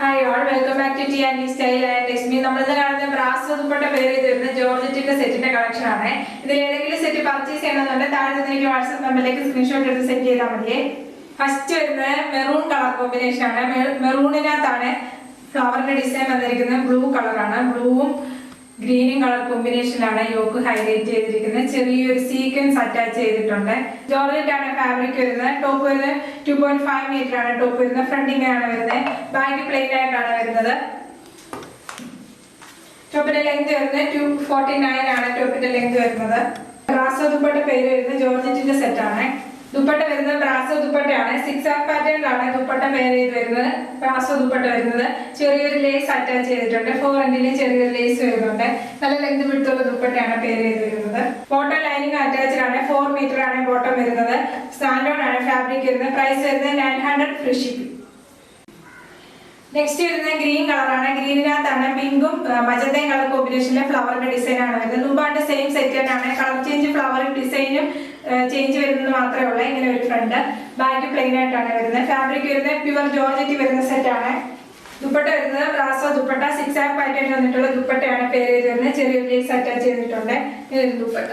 Hi all welcome back to T and style and text me. നമ്മളിന്ന് കാണുന്ന brass ഉൾപ്പെട്ട പേര് ചെയ്ത് വരുന്ന ജോർജറ്റിന്റെ സെറ്റിന്റെ കളക്ഷൻ ആണ്. ഇതിൽ ഏതെങ്കിലും സെറ്റ് പർച്ചേസ് ചെയ്യണമെന്നുണ്ടെങ്കിൽ താഴെ നിന്ന് എനിക്ക് വാട്സ്ആപ്പ് നമ്പറിലേക്ക് സ്ക്രീൻഷോട്ട് എടുത്ത് സെറ്റ് ചെയ്താൽ മതിയേ. ഫസ്റ്റ് വരുന്നത് മെറൂൺ കളർ കോമ്പിനേഷൻ ആണ്. മെറൂണിനകത്താണ് ഫ്ലവറിന്റെ ഡിസൈൻ വന്നിരിക്കുന്നത്. ബ്ലൂ കളറാണ്. ബ്ലൂവും ഗ്രീനും കളർ കോമ്പിനേഷനിലാണ് യോക്ക് ഹൈലൈറ്റ് ചെയ്തിരിക്കുന്നത്. ചെറിയൊരു സീക്വൻസ് അറ്റാച്ച് ചെയ്തിട്ടുണ്ട്. ജോർജറ്റ് ആണ് ഫാബ്രിക് വരുന്നത്. ടോപ്പ് വരുന്നത് 2.5 മീറ്റർ ആണ് ടോപ്പ് വരുന്നത്. ഫ്രണ്ടിങ് ആണ് വരുന്നത്. ബാക്ക് പ്ലെയിൻ ആയിട്ടാണ് വരുന്നത്. ടോപ്പിന്റെ ലെങ്ത് വരുന്നത് 249 ആണ് ടോപ്പിന്റെ ലെങ്ത് വരുന്നത്. ബ്രാസോ ദുപ്പട്ട പേര് വരുന്നത് ജോർജറ്റിന്റെ സെറ്റ് ആണ്. ദുപ്പട്ട വരുന്നത് ബ്രാസോ ദുപ്പട്ടയാണ്. 6 പാറ്റേണിലാണ് ദുപ്പട്ട പേര് ചെയ്ത് വരുന്നത്. ബ്രാസോ ദുപ്പട്ട വരുന്നത് ചെറിയൊരു ലേസ് അറ്റാച്ച് ചെയ്തിട്ടുണ്ട്. 4 എൻഡില് ചെറിയൊരു ലേസ് വരുന്നുണ്ട്. നല്ല ലെങ്ത് വിട്ടുള്ള ദുപ്പട്ടയാണ് പേര് ചെയ്ത് വരുന്നത്. ബോട്ടം ലൈനിങ് അറ്റാച്ച്ഡ് ആണ്. 4 മീറ്റർ ആണ് ബോട്ടം വരുന്നത്. സാൻഡോൺ ആണ് ഫാബ്രിക് വരുന്നത്. പ്രൈസ് വരുന്നത് 900 ഫ്രീ ഷിപ്പിംഗ്. നെക്സ്റ്റ് വരുന്നത് ഗ്രീൻ കളറാണ്. ഗ്രീനിനകത്താണ് പിങ്കും മജന്തയും കളർ കോമ്പിനേഷനിലെ ഫ്ലവറിന്റെ ഡിസൈൻ ആണ് വരുന്നത്. മുമ്പാണ്ട് സെയിം സെറ്റ് തന്നെയാണ്. കളർ ചേഞ്ച് ഫ്ലവറും ഡിസൈനും ചേഞ്ച് വരുന്നത് മാത്രമേ ഉള്ളൂ. ഇങ്ങനെ ഒരു ഫ്രണ്ട്. ബാക്ക് പ്ലെയിൻ ആയിട്ടാണ് വരുന്നത്. ഫാബ്രിക് വരുന്നത് പ്യുവർ ജോർജറ്റ് വരുന്ന സെറ്റ് ആണ്. ദുപ്പട്ട വരുന്നത് ബ്രാസോ ദുപ്പട്ട 6 പാറ്റേൺ വന്നിട്ടുള്ള ദുപ്പട്ടയാണ് പേര് ചെയ്ത് വരുന്നത്. ചെറിയൊരു ലേസ് അറ്റാച്ച് ചെയ്തിട്ടുണ്ട്. ഇതൊരു ദുപ്പട്ട.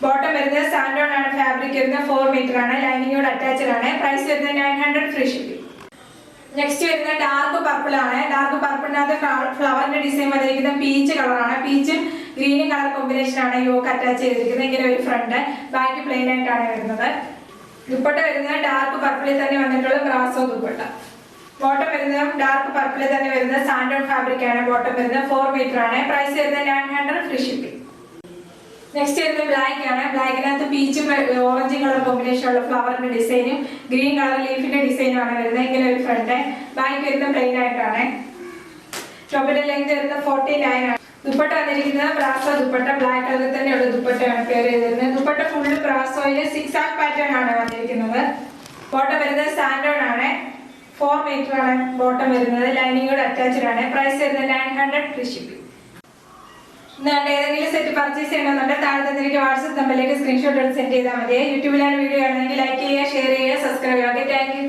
ബോട്ടം വരുന്നത് സാൻഡോൺ ആണ് ഫാബ്രിക് വരുന്നത്. 4 മീറ്റർ ആണ്. ലൈനിങ്ങോട് അറ്റാച്ച്ഡ് ആണ്. പ്രൈസ് വരുന്നത് 900 ഫ്രീ ഷിപ്പിംഗ്. നെക്സ്റ്റ് വരുന്നത് ഡാർക്ക് പർപ്പിൾ ആണ്. ഡാർക്ക് പർപ്പിളിനകത്ത് ഫ്ലവറിന്റെ ഡിസൈൻ വന്നിരിക്കുന്നത് പീച്ച് കളറാണ്. പീച്ചും ഗ്രീനും കളർ കോമ്പിനേഷൻ ആണ് യോക്ക് അറ്റാച്ച് ചെയ്തിരിക്കുന്നത്. ഇങ്ങനെ ഒരു ഫ്രണ്ട്. ബാക്ക് പ്ലെയിൻ ആയിട്ടാണ് വരുന്നത്. ദുപ്പട്ട വരുന്നത് ഡാർക്ക് പർപ്പിളിൽ തന്നെ വന്നിട്ടുള്ള ബ്രാസോ ദുപ്പട്ട. ബോട്ടം വരുന്നത് ഡാർക്ക് പർപ്പിളിൽ തന്നെ വരുന്നത് സാൻഡോൺ ഫാബ്രിക് ആണ്. ബോട്ടം വരുന്നത് 4 മീറ്റർ ആണ്. പ്രൈസ് വരുന്നത് 900 ഫ്രീ ഷിപ്പിംഗ്. നെക്സ്റ്റ് വരുന്നത് ബ്ലാക്ക് ആണ്. ബ്ലാക്കിനകത്ത് പീച്ചും ഓറഞ്ച് കളർ കോമ്പിനേഷൻ ഉള്ള ഫ്ലവറിന്റെ ഡിസൈനും ഗ്രീൻ കളർ ലീഫിന്റെ ഡിസൈനും ആണ് വരുന്നത്. ഇങ്ങനെ ഒരു ഫ്രണ്ട്. ബാക്ക് വരുന്നത് പ്ലെയിൻ ആയിട്ടാണ്. ടോപ്പിന്റെ ലെങ്ത് വരുന്നത് 49 ആണ്. ദുപ്പട്ട വന്നിരിക്കുന്നത് ബ്രാസോ ദുപ്പട്ട. ബ്ലാക്ക് കളറിൽ തന്നെയുള്ള ദുപ്പട്ടയാണ് പേര് ചെയ്തിരുന്നത്. ദുപ്പട്ട ഫുള്ള് ബ്രാസോയില് 6 പാറ്റേൺ ആണ് വന്നിരിക്കുന്നത്. ബോട്ടം വരുന്നത് സാൻഡോൺ ആണ്. 4 മീറ്റർ ആണ് ബോട്ടം വരുന്നത്. ലൈനിങ്ങോട് അറ്റാച്ച്ഡ് ആണ്. പ്രൈസ് വരുന്നത് 900 ഫ്രീ ഷിപ്പിംഗ്. ഏതെങ്കിലും സെറ്റ് പർച്ചേസ് ചെയ്യണമെന്നുണ്ടെങ്കിൽ താഴെ തന്നിരിക്കുന്ന വാട്സ്ആപ്പ് നമ്പറിലേക്ക് സ്ക്രീൻഷോട്ട് എടുത്ത് സെൻഡ് ചെയ്താൽ മതി. യൂട്യൂബിലാണ് വീഡിയോ കാണുന്നെങ്കിൽ ലൈക്ക് ചെയ്യുക, ഷെയർ ചെയ്യുക, സബ്സ്ക്രൈബ് ചെയ്യുക. Thank you.